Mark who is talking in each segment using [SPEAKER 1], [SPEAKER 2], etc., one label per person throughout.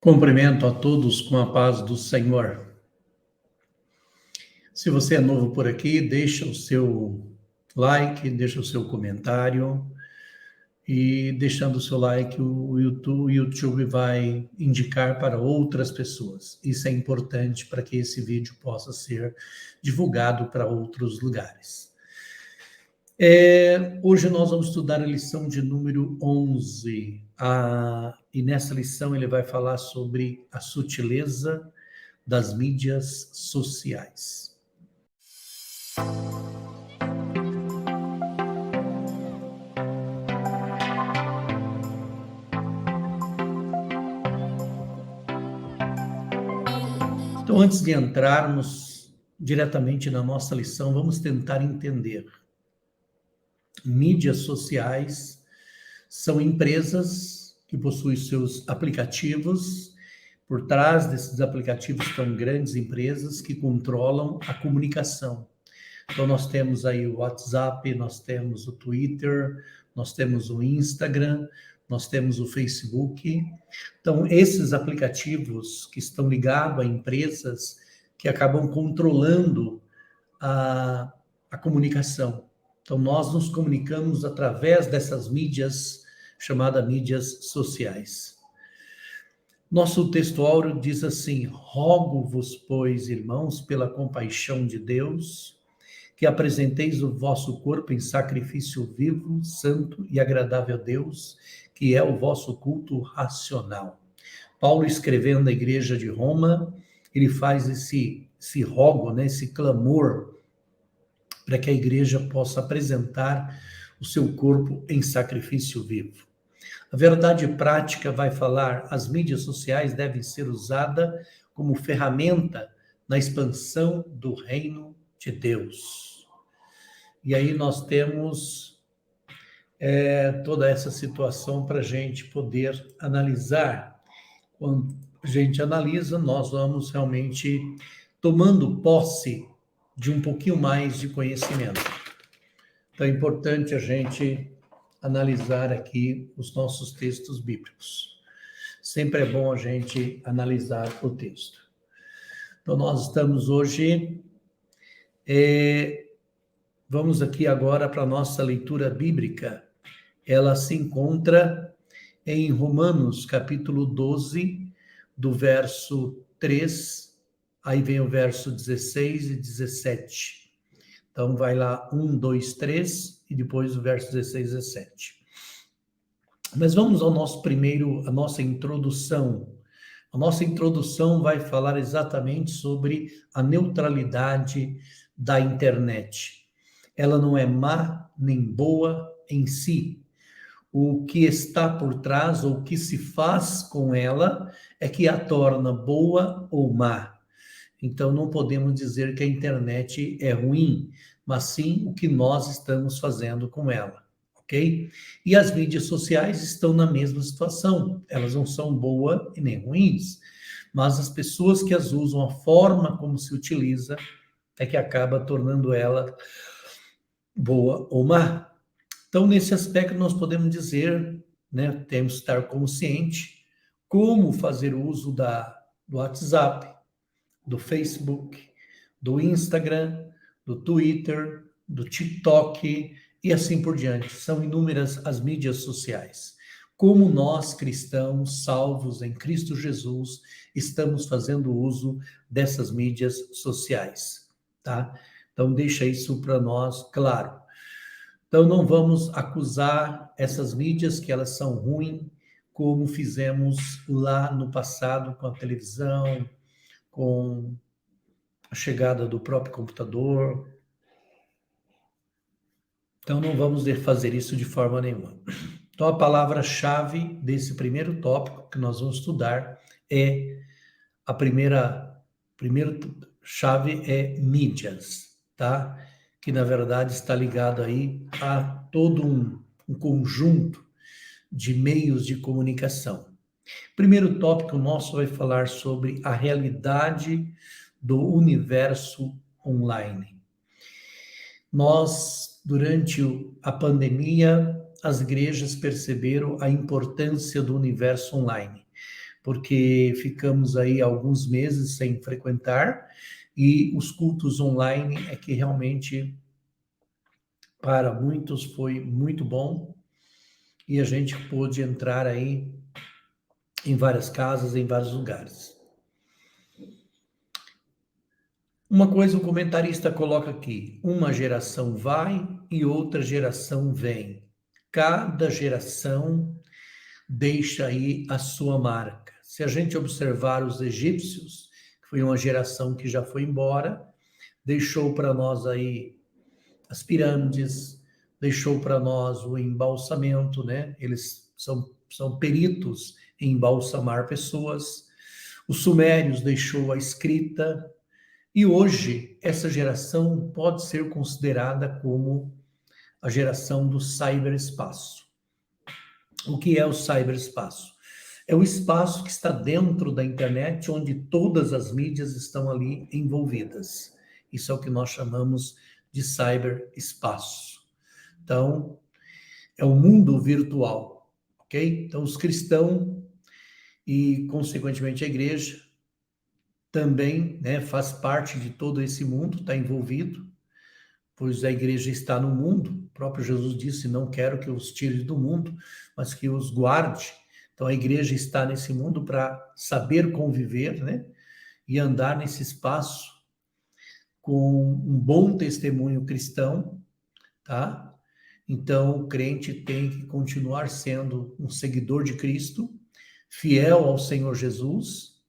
[SPEAKER 1] Cumprimento a todos com a paz do Senhor. Se você é novo por aqui, deixa o seu like, deixa o seu comentário e deixando o seu like, o YouTube vai indicar para outras pessoas. Isso é importante para que esse vídeo possa ser divulgado para outros lugares. Hoje nós vamos estudar a lição de número 11. E nessa lição ele vai falar sobre a sutileza das mídias sociais. Então, antes de entrarmos diretamente na nossa lição, vamos tentar entender. Mídias sociais são empresas que possuem seus aplicativos. Por trás desses aplicativos estão grandes empresas que controlam a comunicação. Então, nós temos aí o WhatsApp, nós temos o Twitter, nós temos o Instagram, nós temos o Facebook. Então, esses aplicativos que estão ligados a empresas que acabam controlando a comunicação. Então, nós nos comunicamos através dessas mídias, chamadas mídias sociais. Nosso texto áureo diz assim: rogo-vos, pois, irmãos, pela compaixão de Deus, que apresenteis o vosso corpo em sacrifício vivo, santo e agradável a Deus, que é o vosso culto racional. Paulo, escrevendo à igreja de Roma, ele faz esse rogo, esse clamor, para que a igreja possa apresentar o seu corpo em sacrifício vivo. A verdade prática vai falar: as mídias sociais devem ser usadas como ferramenta na expansão do reino de Deus. E aí nós temos toda essa situação para a gente poder analisar. Quando a gente analisa, nós vamos realmente tomando posse de um pouquinho mais de conhecimento. Então é importante a gente analisar aqui os nossos textos bíblicos. Sempre é bom a gente analisar o texto. Então nós estamos hoje, vamos aqui agora para a nossa leitura bíblica. Ela se encontra em Romanos, capítulo 12, do verso 3, aí vem o verso 16 e 17. Então, vai lá 1, 2, 3 e depois o verso 16 e 17. Mas vamos ao nosso primeiro, a nossa introdução. A nossa introdução vai falar exatamente sobre a neutralidade da internet. Ela não é má nem boa em si. O que está por trás, ou o que se faz com ela, é que a torna boa ou má. Então, não podemos dizer que a internet é ruim, mas sim o que nós estamos fazendo com ela, ok? E as mídias sociais estão na mesma situação. Elas não são boas e nem ruins, mas as pessoas que as usam, a forma como se utiliza, é que acaba tornando ela boa ou má. Então, nesse aspecto, nós podemos dizer, temos que estar consciente como fazer uso do WhatsApp, do Facebook, do Instagram, do Twitter, do TikTok e assim por diante. São inúmeras as mídias sociais. Como nós, cristãos, salvos em Cristo Jesus, estamos fazendo uso dessas mídias sociais, tá? Então, deixa isso para nós claro. Então, não vamos acusar essas mídias que elas são ruins, como fizemos lá no passado com a televisão, com a chegada do próprio computador. Então, não vamos fazer isso de forma nenhuma. Então, a palavra-chave desse primeiro tópico que nós vamos estudar a primeira chave é mídias, tá? Que, na verdade, está ligado aí a todo um conjunto de meios de comunicação. Primeiro tópico nosso vai falar sobre a realidade do universo online. Nós, durante a pandemia, as igrejas perceberam a importância do universo online. porque ficamos aí alguns meses sem frequentar, e os cultos online é que realmente, para muitos, foi muito bom, e a gente pôde entrar aí em várias casas, em vários lugares. Uma coisa o comentarista coloca aqui: uma geração vai e outra geração vem. Cada geração deixa aí a sua marca. Se a gente observar os egípcios, que foi uma geração que já foi embora, deixou para nós aí as pirâmides, deixou para nós o embalsamento, né? Eles são peritos em embalsamar pessoas. Os sumérios deixou a escrita, e hoje essa geração pode ser considerada como a geração do cyberespaço. O que é o cyberespaço? É o espaço que está dentro da internet, onde todas as mídias estão ali envolvidas. Isso é o que nós chamamos de cyberespaço. Então, é o mundo virtual, ok? Então, os cristãos e, consequentemente, a igreja também, né, faz parte de todo esse mundo, está envolvido, pois a igreja está no mundo. O próprio Jesus disse: não quero que os tire do mundo, mas que os guarde. Então a igreja está nesse mundo para saber conviver, né? E andar nesse espaço com um bom testemunho cristão, tá? Então o crente tem que continuar sendo um seguidor de Cristo, fiel ao Senhor Jesus,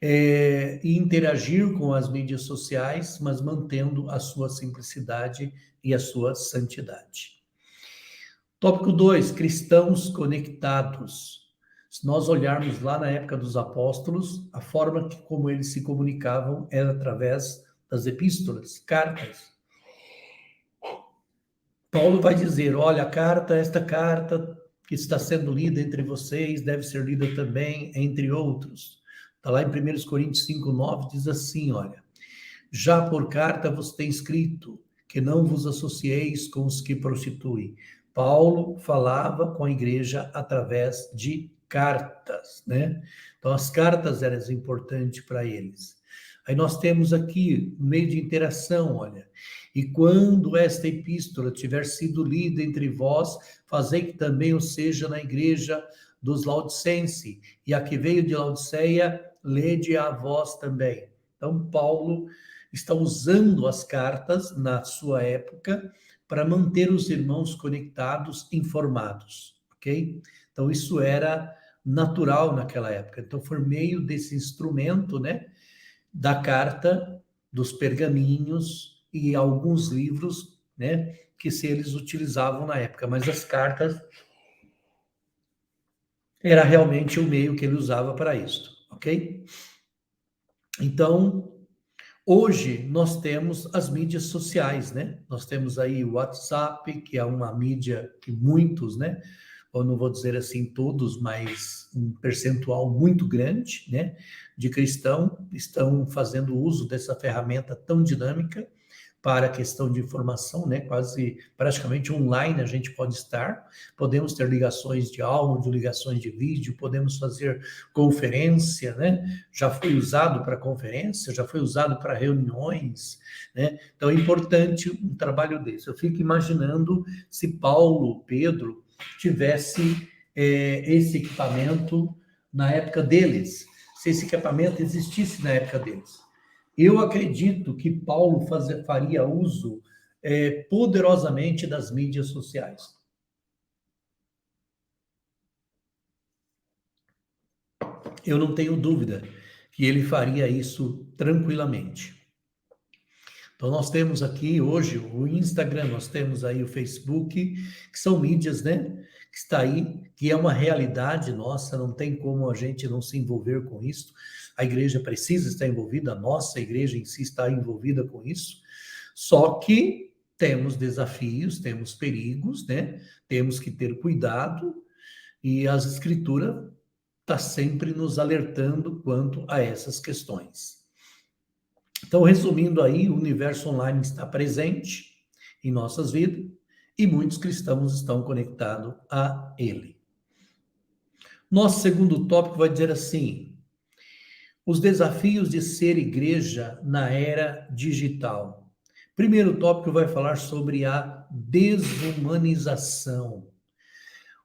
[SPEAKER 1] e interagir com as mídias sociais, mas mantendo a sua simplicidade e a sua santidade. Tópico 2, cristãos conectados. Se nós olharmos lá na época dos apóstolos, a forma como eles se comunicavam era através das epístolas, cartas. Paulo vai dizer: olha, esta carta que está sendo lida entre vocês deve ser lida também entre outros. Está lá em 1 Coríntios 5:9, diz assim, olha: já por carta vos tem escrito que não vos associeis com os que prostituem. Paulo falava com a igreja através de cartas, né? Então as cartas eram importantes para eles. Aí nós temos aqui um meio de interação, olha: e quando esta epístola tiver sido lida entre vós, fazei que também o seja na igreja dos Laodicenses, e a que veio de Laodiceia, lede a vós também. Então, Paulo está usando as cartas na sua época para manter os irmãos conectados, informados, ok? Então, isso era natural naquela época. Então, por meio desse instrumento, né, da carta, dos pergaminhos e alguns livros, né, que se eles utilizavam na época, mas as cartas era realmente o meio que ele usava para isso, ok? Então, hoje nós temos as mídias sociais, né? Nós temos aí o WhatsApp, que é uma mídia que muitos, né? Eu não vou dizer assim todos, mas um percentual muito grande, né? De cristãos estão fazendo uso dessa ferramenta tão dinâmica para a questão de informação, né? Quase praticamente online a gente pode estar. Podemos ter ligações de áudio, ligações de vídeo, podemos fazer conferência, né? Já foi usado para conferência, já foi usado para reuniões, né? Então é importante um trabalho desse. Eu fico imaginando se Paulo, Pedro tivesse esse equipamento na época deles, se esse equipamento existisse na época deles. Eu acredito que Paulo faria uso poderosamente das mídias sociais. Eu não tenho dúvida que ele faria isso tranquilamente. Então, nós temos aqui hoje o Instagram, nós temos aí o Facebook, que são mídias, né? Que está aí, que é uma realidade nossa, não tem como a gente não se envolver com isso. A igreja precisa estar envolvida, a nossa igreja em si está envolvida com isso. Só que temos desafios, temos perigos, né? Temos que ter cuidado, e as escrituras está sempre nos alertando quanto a essas questões. Então, resumindo aí, o universo online está presente em nossas vidas e muitos cristãos estão conectados a ele. Nosso segundo tópico vai dizer assim: os desafios de ser igreja na era digital. Primeiro tópico vai falar sobre a desumanização.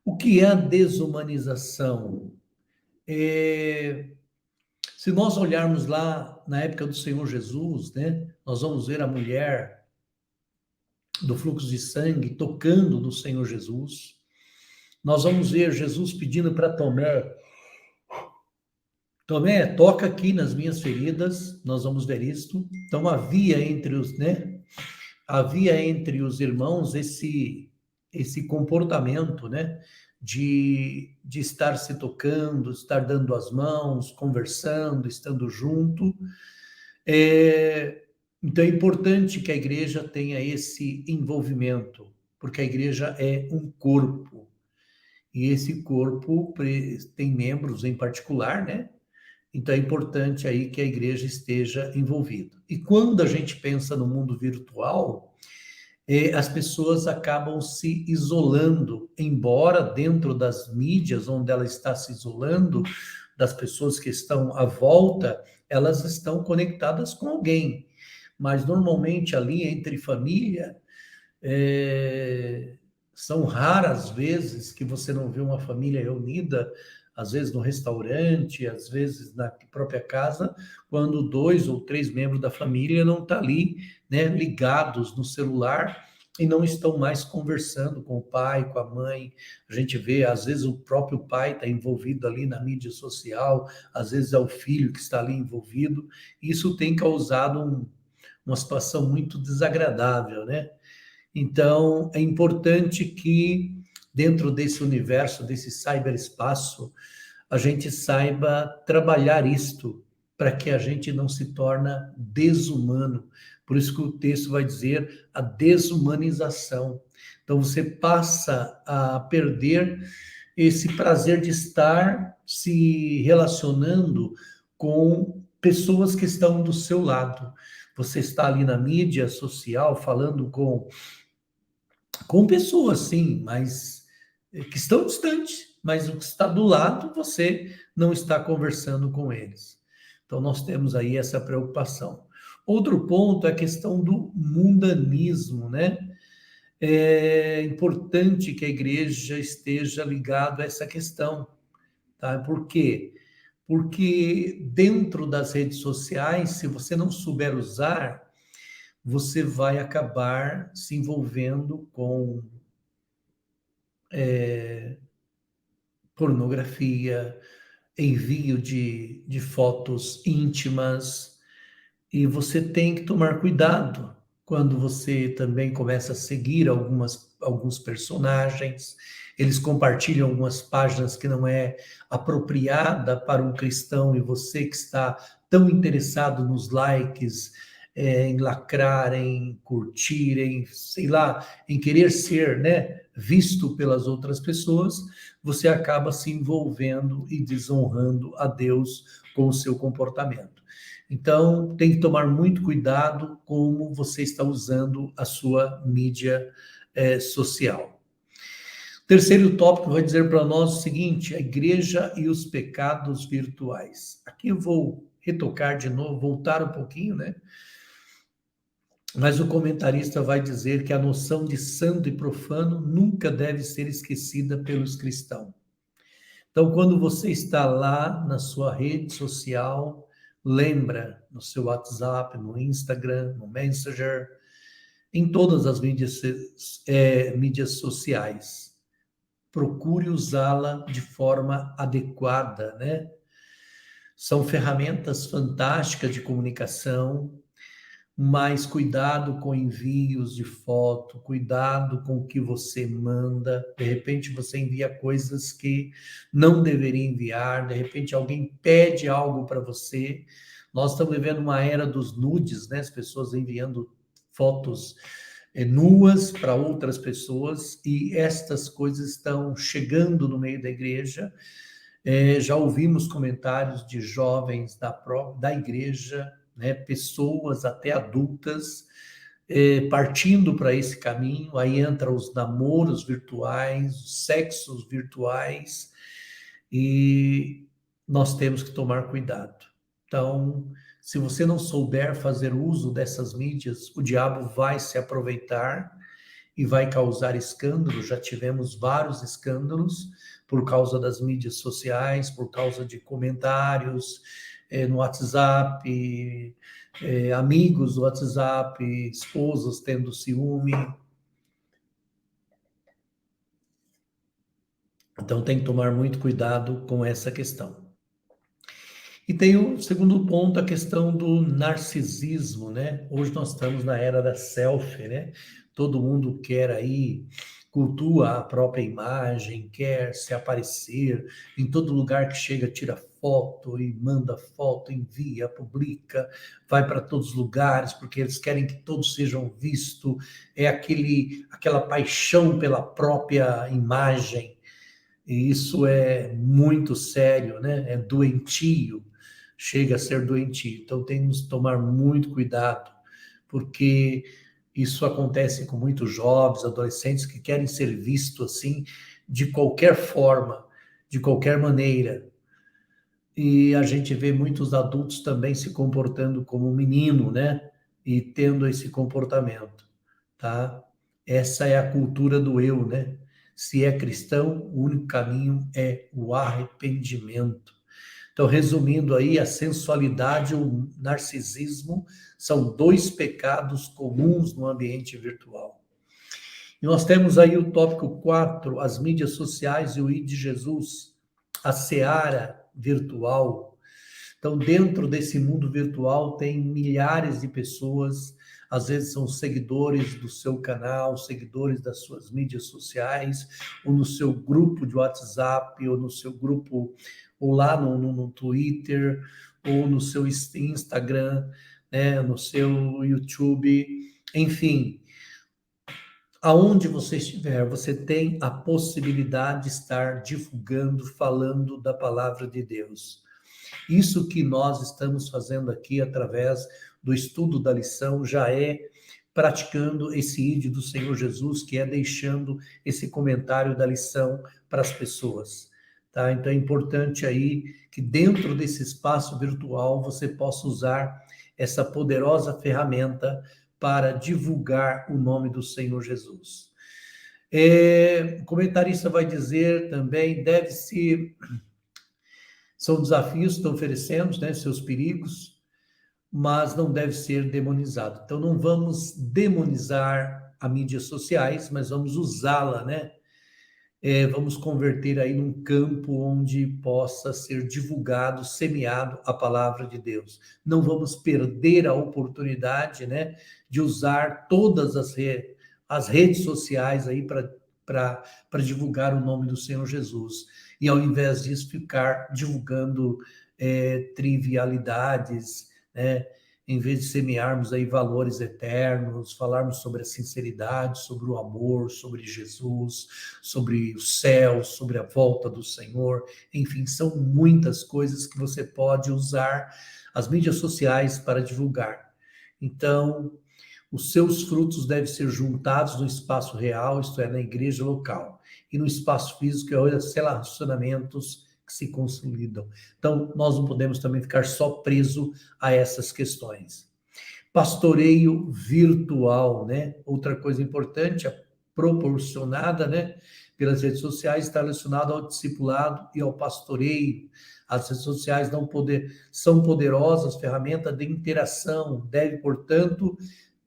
[SPEAKER 1] O que é a desumanização? Se nós olharmos lá na época do Senhor Jesus, né, nós vamos ver a mulher do fluxo de sangue tocando no Senhor Jesus. Nós vamos ver Jesus pedindo para Tomé: Tomé, toca aqui nas minhas feridas. Nós vamos ver isto. Então havia entre os, né, havia entre os irmãos esse comportamento, né, de estar se tocando, estar dando as mãos, conversando, estando junto. Então é importante que a igreja tenha esse envolvimento, porque a igreja é um corpo, e esse corpo tem membros em particular, né? Então é importante aí que a igreja esteja envolvida. E quando a gente pensa no mundo virtual, as pessoas acabam se isolando, embora dentro das mídias onde ela está se isolando, das pessoas que estão à volta, elas estão conectadas com alguém. Mas normalmente ali entre família, são raras vezes que você não vê uma família reunida, às vezes no restaurante, às vezes na própria casa, quando 2 ou 3 membros da família não estão ali, né, ligados no celular e não estão mais conversando com o pai, com a mãe. A gente vê, às vezes o próprio pai está envolvido ali na mídia social, às vezes é o filho que está ali envolvido. Isso tem causado uma situação muito desagradável, né? Então, é importante que, dentro desse universo, desse cyberespaço, a gente saiba trabalhar isto, para que a gente não se torne desumano. Por isso que o texto vai dizer a desumanização. Então, você passa a perder esse prazer de estar se relacionando com pessoas que estão do seu lado. Você está ali na mídia social falando com pessoas, sim, mas que estão distantes, mas o que está do lado, você não está conversando com eles. Então, nós temos aí essa preocupação. Outro ponto é a questão do mundanismo, né? É importante que a igreja esteja ligada a essa questão, tá? Por quê? Porque dentro das redes sociais, se você não souber usar, você vai acabar se envolvendo com pornografia, envio de fotos íntimas, e você tem que tomar cuidado quando você também começa a seguir alguns personagens, eles compartilham algumas páginas que não é apropriada para um cristão, e você que está tão interessado nos likes, em lacrar, em curtir, em, sei lá, em querer ser, né, visto pelas outras pessoas, você acaba se envolvendo e desonrando a Deus com o seu comportamento. Então, tem que tomar muito cuidado como você está usando a sua mídia social. Terceiro tópico vai dizer para nós o seguinte: a igreja e os pecados virtuais. Aqui eu vou retocar de novo, voltar um pouquinho, né? Mas o comentarista vai dizer que a noção de santo e profano nunca deve ser esquecida pelos cristãos. Então, quando você está lá na sua rede social, lembra no seu WhatsApp, no Instagram, no Messenger, em todas as mídias sociais. Procure usá-la de forma adequada, né? São ferramentas fantásticas de comunicação, mas cuidado com envios de foto, cuidado com o que você manda. De repente você envia coisas que não deveria enviar, de repente alguém pede algo para você. Nós estamos vivendo uma era dos nudes, né? As pessoas enviando fotos nuas para outras pessoas, e estas coisas estão chegando no meio da igreja. Já ouvimos comentários de jovens da igreja, né, pessoas até adultas, partindo para esse caminho. Aí entra os namoros virtuais, os sexos virtuais, e nós temos que tomar cuidado. Então, se você não souber fazer uso dessas mídias, o diabo vai se aproveitar e vai causar escândalo. Já tivemos vários escândalos por causa das mídias sociais, por causa de comentários no WhatsApp, amigos do WhatsApp, esposas tendo ciúme. Então tem que tomar muito cuidado com essa questão. E tem o segundo ponto, a questão do narcisismo, né? Hoje nós estamos na era da selfie, né? Todo mundo quer aí, cultua a própria imagem, quer se aparecer, em todo lugar que chega tira foto e manda foto, envia, publica, vai para todos os lugares, porque eles querem que todos sejam vistos, é aquela paixão pela própria imagem, e isso é muito sério, né? É doentio, chega a ser doentio. Então temos que tomar muito cuidado, porque isso acontece com muitos jovens, adolescentes que querem ser vistos assim, de qualquer forma, de qualquer maneira. E a gente vê muitos adultos também se comportando como um menino, né? E tendo esse comportamento, tá? Essa é a cultura do eu, né? Se é cristão, o único caminho é o arrependimento. Então, resumindo aí, a sensualidade e o narcisismo são dois pecados comuns no ambiente virtual. E nós temos aí o tópico 4, as mídias sociais e o I de Jesus, a seara virtual. Então, dentro desse mundo virtual, tem milhares de pessoas, às vezes são seguidores do seu canal, seguidores das suas mídias sociais, ou no seu grupo de WhatsApp, ou no seu grupo, ou lá no Twitter, ou no seu Instagram, né, no seu YouTube, enfim. Aonde você estiver, você tem a possibilidade de estar divulgando, falando da palavra de Deus. Isso que nós estamos fazendo aqui através do estudo da lição já é praticando esse ídolo do Senhor Jesus, que é deixando esse comentário da lição para as pessoas. Tá? Então é importante aí que dentro desse espaço virtual você possa usar essa poderosa ferramenta para divulgar o nome do Senhor Jesus. O comentarista vai dizer também, são desafios que estão oferecendo, né, seus perigos, mas não deve ser demonizado. Então não vamos demonizar as mídias sociais, mas vamos usá-la, né? Vamos converter aí num campo onde possa ser divulgado, semeado a palavra de Deus. Não vamos perder a oportunidade, né, de usar todas as redes sociais aí para divulgar o nome do Senhor Jesus. E ao invés disso, ficar divulgando trivialidades, né? Em vez de semearmos aí valores eternos, falarmos sobre a sinceridade, sobre o amor, sobre Jesus, sobre o céu, sobre a volta do Senhor, enfim, são muitas coisas que você pode usar as mídias sociais para divulgar. Então, os seus frutos devem ser juntados no espaço real, isto é, na igreja local, e no espaço físico, é os relacionamentos que se consolidam. Então, nós não podemos também ficar só preso a essas questões. Pastoreio virtual, né? Outra coisa importante, proporcionada, né, pelas redes sociais, está relacionada ao discipulado e ao pastoreio. As redes sociais são poderosas ferramentas de interação, deve, portanto,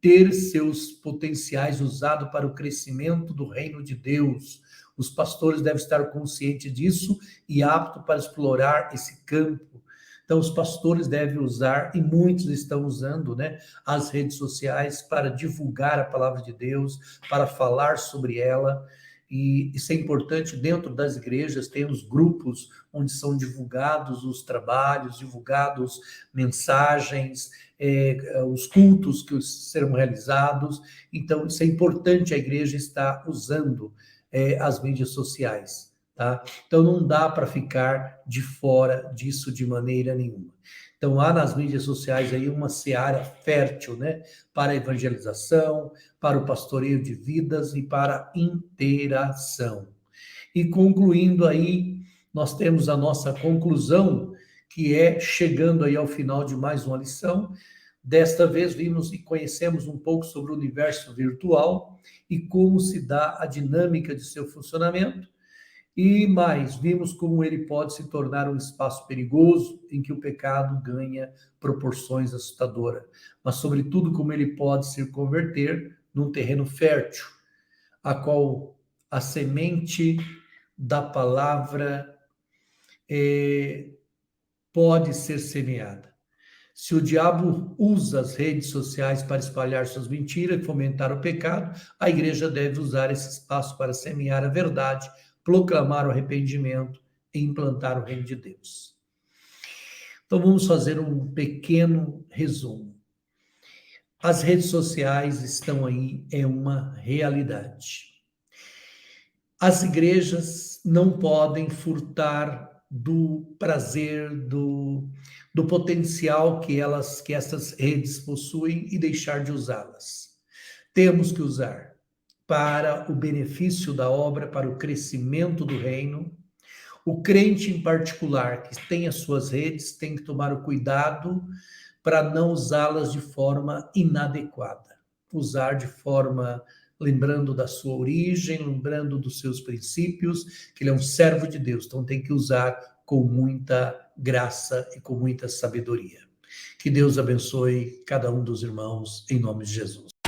[SPEAKER 1] ter seus potenciais usados para o crescimento do reino de Deus. Os pastores devem estar conscientes disso e aptos para explorar esse campo. Então, os pastores devem usar, e muitos estão usando, né, as redes sociais para divulgar a palavra de Deus, para falar sobre ela. E isso é importante. Dentro das igrejas tem os grupos onde são divulgados os trabalhos, divulgados mensagens, os cultos que serão realizados. Então, isso é importante a igreja estar usando as mídias sociais, tá? Então, não dá para ficar de fora disso de maneira nenhuma. Então, há nas mídias sociais aí uma seara fértil, né? Para a evangelização, para o pastoreio de vidas e para a interação. E concluindo aí, nós temos a nossa conclusão, que é chegando aí ao final de mais uma lição. Desta vez vimos e conhecemos um pouco sobre o universo virtual e como se dá a dinâmica de seu funcionamento. E mais, vimos como ele pode se tornar um espaço perigoso em que o pecado ganha proporções assustadoras, mas sobretudo como ele pode se converter num terreno fértil, a qual a semente da palavra pode ser semeada. Se o diabo usa as redes sociais para espalhar suas mentiras e fomentar o pecado, a igreja deve usar esse espaço para semear a verdade, proclamar o arrependimento e implantar o reino de Deus. Então vamos fazer um pequeno resumo. As redes sociais estão aí, é uma realidade. As igrejas não podem furtar do prazer, do potencial que essas redes possuem e deixar de usá-las. Temos que usar para o benefício da obra, para o crescimento do reino. O crente em particular, que tem as suas redes, tem que tomar o cuidado para não usá-las de forma inadequada. Usar de forma lembrando da sua origem, lembrando dos seus princípios, que ele é um servo de Deus, então tem que usar com muita graça e com muita sabedoria. Que Deus abençoe cada um dos irmãos, em nome de Jesus.